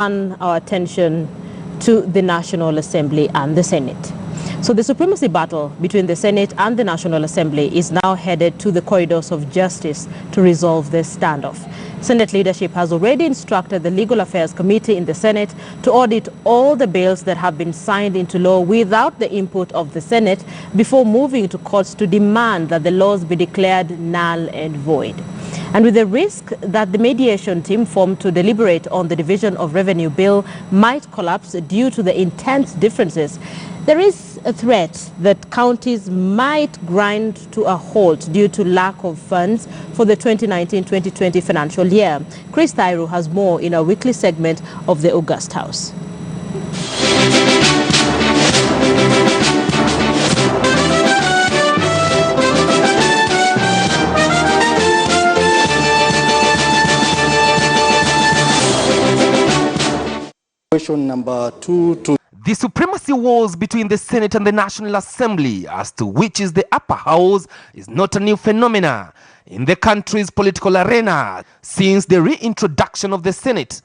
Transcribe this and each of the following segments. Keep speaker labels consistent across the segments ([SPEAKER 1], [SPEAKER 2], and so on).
[SPEAKER 1] our attention to the National Assembly and the Senate. So the supremacy battle between the Senate and the National Assembly is now headed to the corridors of justice to resolve this standoff. Senate leadership has already instructed the Legal Affairs Committee in the Senate to audit all the bills that have been signed into law without the input of the Senate before moving to courts to demand that the laws be declared null and void. And with the risk that the mediation team formed to deliberate on the Division of Revenue bill might collapse due to the intense differences, there is a threat that counties might grind to a halt due to lack of funds for the 2019-2020 financial year. Chris Thairu has more in our weekly segment of the August House.
[SPEAKER 2] Question number 2.
[SPEAKER 3] The supremacy wars between the Senate and the National Assembly as to which is the upper house is not a new phenomenon in the country's political arena since the reintroduction of the Senate.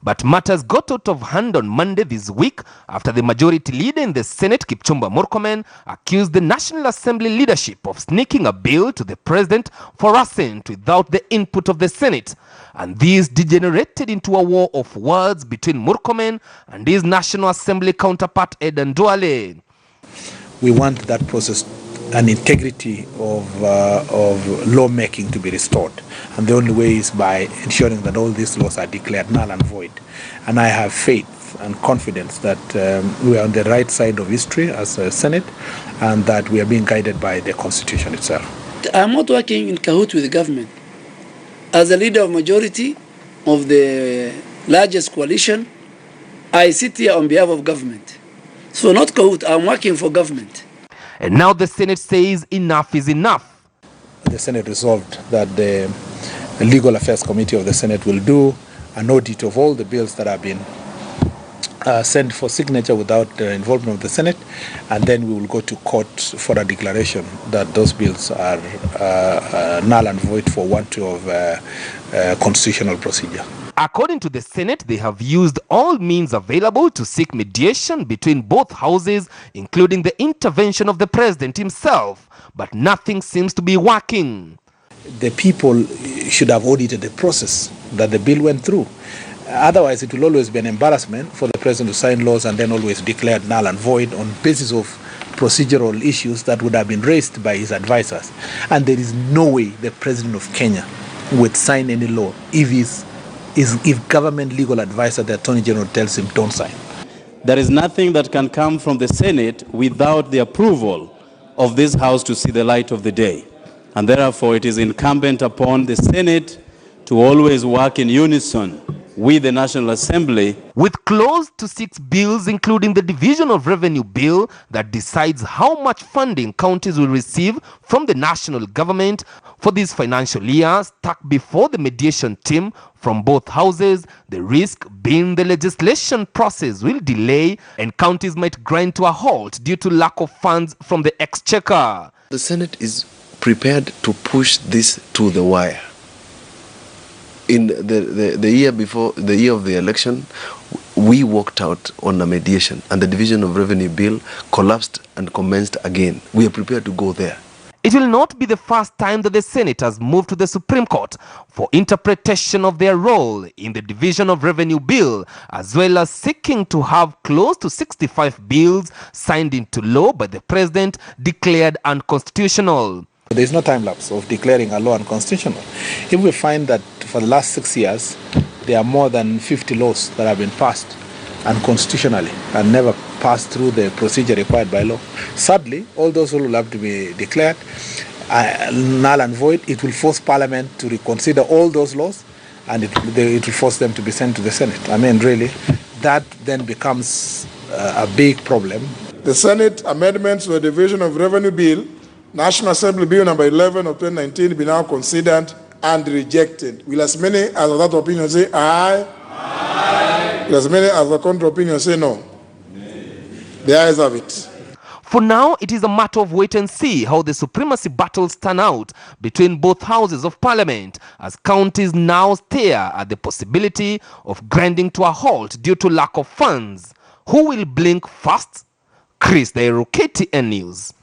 [SPEAKER 3] But matters got out of hand on Monday this week after the majority leader in the Senate, Kipchumba Murkomen, accused the National Assembly leadership of sneaking a bill to the president for assent without the input of the Senate. And this degenerated into a war of words between Murkomen and his National Assembly counterpart Eden Duale.
[SPEAKER 2] We want that process and integrity of lawmaking to be restored. And the only way is by ensuring that all these laws are declared null and void. And I have faith and confidence that we are on the right side of history as a Senate and that we are being guided by the Constitution itself.
[SPEAKER 4] I'm not working in cahoot with the government. As a leader of majority of the largest coalition, I sit here on behalf of government. So not cahoot, I'm working for government.
[SPEAKER 3] And now the Senate says enough is enough.
[SPEAKER 2] The Senate resolved that the Legal Affairs Committee of the Senate will do an audit of all the bills that have been sent for signature without the involvement of the Senate, and then we will go to court for a declaration that those bills are null and void for want of constitutional procedure.
[SPEAKER 3] According to the Senate, they have used all means available to seek mediation between both houses, including the intervention of the president himself, but nothing seems to be working.
[SPEAKER 2] The people should have audited the process that the bill went through. Otherwise, it will always be an embarrassment for the president to sign laws and then always declare null and void on basis of procedural issues that would have been raised by his advisors. And there is no way the president of Kenya would sign any law if government legal advisor, the Attorney General, tells him don't sign.
[SPEAKER 5] There is nothing that can come from the Senate without the approval of this House to see the light of the day. And therefore, it is incumbent upon the Senate to always work in unison with the National Assembly.
[SPEAKER 3] With close to 6 bills, including the Division of Revenue bill that decides how much funding counties will receive from the national government for this financial year, stuck before the mediation team from both houses, the risk being the legislation process will delay and counties might grind to a halt due to lack of funds from the exchequer.
[SPEAKER 6] The Senate is prepared to push this to the wire. In the year before, the year of the election, we walked out on a mediation and the Division of Revenue bill collapsed and commenced again. We are prepared to go there.
[SPEAKER 3] It will not be the first time that the Senate has moved to the Supreme Court for interpretation of their role in the Division of Revenue bill, as well as seeking to have close to 65 bills signed into law by the president declared unconstitutional.
[SPEAKER 2] There is no time lapse of declaring a law unconstitutional. If we find that for the last 6 years, there are more than 50 laws that have been passed unconstitutionally and never passed through the procedure required by law, sadly, all those will have to be declared null and void. It will force Parliament to reconsider all those laws and it will force them to be sent to the Senate. I mean, really, that then becomes a big problem.
[SPEAKER 7] The Senate amendments to the Division of Revenue Bill, National Assembly Bill number 11 of 2019, be now considered and rejected. Will as many as of that opinion say aye? Aye. Will as many as the contrary opinion say no? Nay. The ayes have it.
[SPEAKER 3] For now, it is a matter of wait and see how the supremacy battles turn out between both houses of parliament, as counties now stare at the possibility of grinding to a halt due to lack of funds. Who will blink first? Chris Dairo, KTN News.